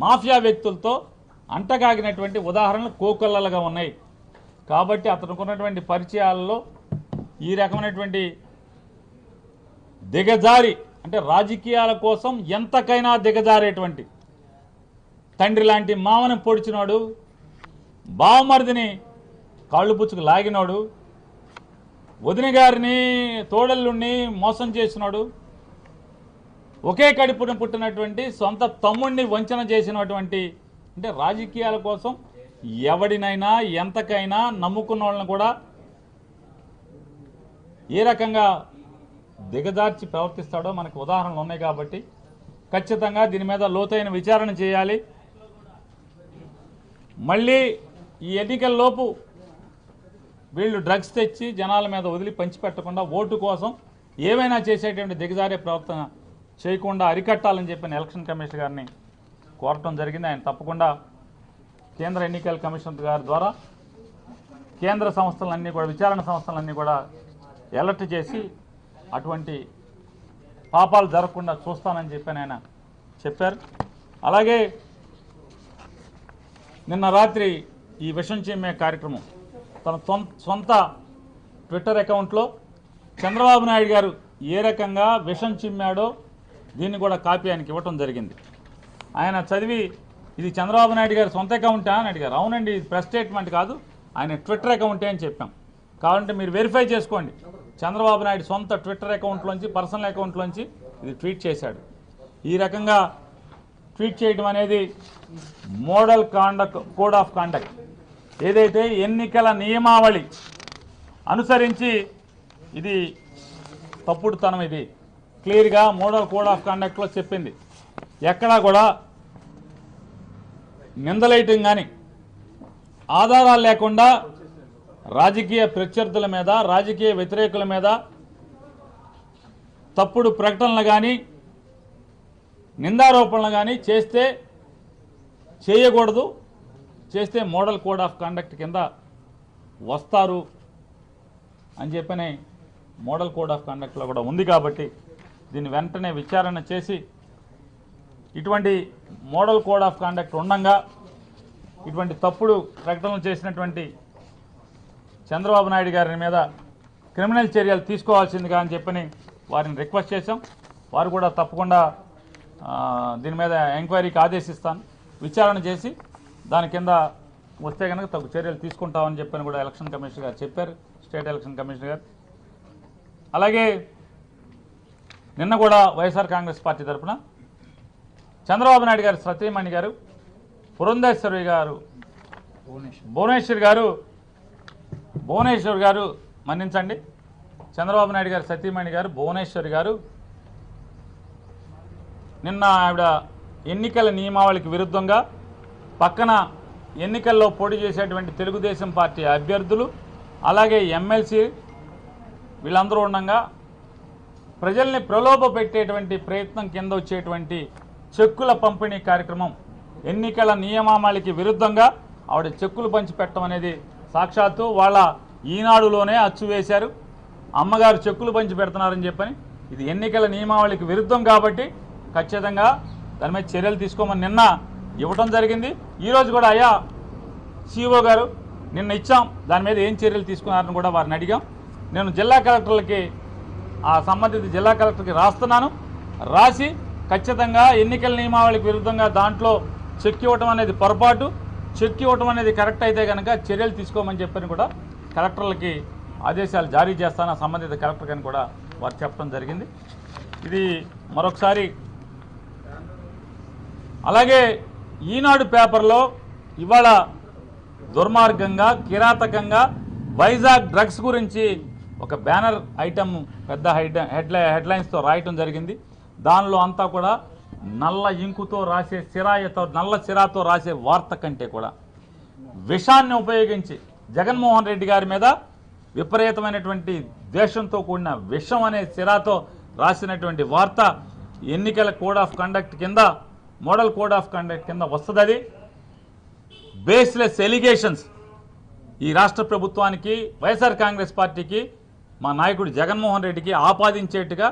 Mafia వ్యక్తులతో అంటగాగినటువంటి ఉదాహరణలు కోకొల్లలుగా ఉన్నాయి. కాబట్టి అతనికి ఉన్నటువంటి పరిచయాలలో ఈ రకమైనటువంటి దిగజారి అంటే రాజకీయాల కోసం ఎంతకైనా దిగజారేటువంటి తండ్రి లాంటి మామని పొడిచినాడు, బావమరిదిని కాళ్ళు పుచ్చుకు లాగినాడు, వదిన గారిని తోడల్లుణ్ణి మోసం చేసినాడు, ఒకే కడుపున పుట్టినటువంటి సొంత తమ్ముడిని వంచన చేసినటువంటి అంటే రాజకీయాల కోసం ఎవడినైనా ఎంతకైనా నమ్ముకున్న వాళ్ళని కూడా ఏ రకంగా దిగజార్చి ప్రవర్తిస్తాడో మనకు ఉదాహరణలు ఉన్నాయి. కాబట్టి ఖచ్చితంగా దీని మీద లోతైన విచారణ చేయాలి. మళ్ళీ ఈ ఎన్నికల్లోపు వీళ్ళు డ్రగ్స్ తెచ్చి జనాల మీద వదిలి పంచిపెట్టకుండా ఓటు కోసం ఏమైనా చేసేటువంటి దిగజారే ప్రవర్తన చేయకుండా అరికట్టాలని చెప్పిన ఎలక్షన్ కమిషన్ గారిని కోరటం జరిగింది. ఆయన తప్పకుండా కేంద్ర ఎన్నికల కమిషన్ గారి ద్వారా కేంద్ర సంస్థలన్నీ కూడా విచారణ సంస్థలన్నీ కూడా అలర్ట్ చేసి అటువంటి పాపాలు జరగకుండా చూస్తానని చెప్పి ఆయన చెప్పారు. అలాగే నిన్న రాత్రి ఈ విషం చిమ్మే కార్యక్రమం తన సొంత ట్విట్టర్ అకౌంట్లో చంద్రబాబు నాయుడు గారు ఏ రకంగా విషం చిమ్మాడో దీన్ని కూడా కాపీ ఆయనకి ఇవ్వటం జరిగింది. ఆయన చదివి ఇది చంద్రబాబు నాయుడు గారి సొంత అకౌంటా అని అడిగారు. అవునండి, ఇది ప్రెస్ స్టేట్మెంట్ కాదు, ఆయన ట్విట్టర్ అకౌంటే అని చెప్పాం. కావాలంటే మీరు వెరిఫై చేసుకోండి. చంద్రబాబు నాయుడు సొంత ట్విట్టర్ అకౌంట్లోంచి పర్సనల్ అకౌంట్లోంచి ఇది ట్వీట్ చేశాడు. ఈ రకంగా ట్వీట్ చేయడం అనేది మోడల్ కోడ్ ఆఫ్ కాండక్ట్ ఏదైతే ఎన్నికల నియమావళి అనుసరించి ఇది తప్పుడుతనం. ఇది క్లియర్గా మోడల్ కోడ్ ఆఫ్ కాండక్ట్లో చెప్పింది. ఎక్కడా కూడా నిందలేయటం కానీ ఆధారాలు లేకుండా రాజకీయ ప్రత్యర్థుల మీద రాజకీయ వ్యతిరేకుల మీద తప్పుడు ప్రకటనలు కానీ నిందారోపణలు కానీ చేయకూడదు. చేస్తే మోడల్ కోడ్ ఆఫ్ కాండక్ట్ కింద వస్తారు అని చెప్పని మోడల్ కోడ్ ఆఫ్ కాండక్ట్లో కూడా ఉంది. కాబట్టి దీన్ని వెంటనే విచారణ చేసి ఇటువంటి మోడల్ కోడ్ ఆఫ్ కాండక్ట్ ఉండగా ఇటువంటి తప్పుడు ప్రకటనలు చేసినటువంటి చంద్రబాబు నాయుడు గారి మీద క్రిమినల్ చర్యలు తీసుకోవాల్సిందిగా అని చెప్పని వారిని రిక్వెస్ట్ చేశాం. వారు కూడా తప్పకుండా దీని మీద ఎంక్వైరీకి ఆదేశిస్తాను, విచారణ చేసి దాని కింద వస్తే కనుక తగు చర్యలు తీసుకుంటామని చెప్పని కూడా ఎలక్షన్ కమిషనర్ గారు చెప్పారు, స్టేట్ ఎలక్షన్ కమిషనర్ గారు. అలాగే నిన్న కూడా వైఎస్ఆర్ కాంగ్రెస్ పార్టీ తరఫున చంద్రబాబు నాయుడు గారు సతీమణి గారు పురంధేశ్వరి గారు భువనేశ్వర్ గారు మన్నించండి, చంద్రబాబు నాయుడు గారు సతీమణి గారు భువనేశ్వరి గారు నిన్న ఆవిడ ఎన్నికల నియమావళికి విరుద్ధంగా పక్కన ఎన్నికల్లో పోటీ చేసేటువంటి తెలుగుదేశం పార్టీ అభ్యర్థులు అలాగే ఎమ్మెల్సీ వీళ్ళందరూ ఉండగా ప్రజల్ని ప్రలోభ పెట్టేటువంటి ప్రయత్నం కింద వచ్చేటువంటి చెక్కుల పంపిణీ కార్యక్రమం ఎన్నికల నియమావళికి విరుద్ధంగా ఆవిడ చెక్కులు పంచిపెట్టడం అనేది సాక్షాత్తు వాళ్ళ ఈనాడులోనే అచ్చు వేశారు. అమ్మగారు చెక్కులు పంచి పెడుతున్నారని చెప్పని ఇది ఎన్నికల నియమావళికి విరుద్ధం కాబట్టి ఖచ్చితంగా దాని మీద చర్యలు తీసుకోమని నిన్న ఇవ్వటం జరిగింది. ఈరోజు కూడా అయ్యా సిఇఓ గారు నిన్న ఇచ్చాం, దాని మీద ఏం చర్యలు తీసుకున్నారని కూడా వారిని అడిగాం. నేను జిల్లా కలెక్టర్లకి ఆ సంబంధిత జిల్లా కలెక్టర్కి రాస్తున్నాను, రాసి ఖచ్చితంగా ఎన్నికల నియమావళికి విరుద్ధంగా దాంట్లో చెక్ ఇవ్వటం అనేది పొరపాటు, చెక్ ఇవ్వటం అనేది కరెక్ట్ అయితే కనుక చర్యలు తీసుకోమని చెప్పని కూడా కలెక్టర్లకి ఆదేశాలు జారీ చేస్తాను, సంబంధిత కలెక్టర్ అని కూడా వారు చెప్పడం జరిగింది. ఇది మరొకసారి అలాగే ఈనాడు పేపర్లో ఇవాళ దుర్మార్గంగా కిరాతకంగా వైజాగ్ డ్రగ్స్ గురించి ఒక బ్యానర్ ఐటమ్ పెద్ద హెడ్లైన్స్తో రాయటం జరిగింది. దానిలో అంతా కూడా నల్ల ఇంకుతో రాసే నల్ల సిరాతో రాసే వార్త కంటే కూడా విషాన్ని ఉపయోగించి జగన్మోహన్ రెడ్డి గారి మీద విపరీతమైనటువంటి ద్వేషంతో కూడిన విషం అనే సిరాతో రాసినటువంటి వార్త ఎన్నికల కోడ్ ఆఫ్ కండక్ట్ కింద మోడల్ కోడ్ ఆఫ్ కండక్ట్ కింద వస్తుంది. అది బేస్లెస్ ఎలిగేషన్స్ ఈ రాష్ట్ర ప్రభుత్వానికి వైఎస్ఆర్ కాంగ్రెస్ పార్టీకి మా నాయకుడు జగన్మోహన్ రెడ్డికి ఆపాదించేట్టుగా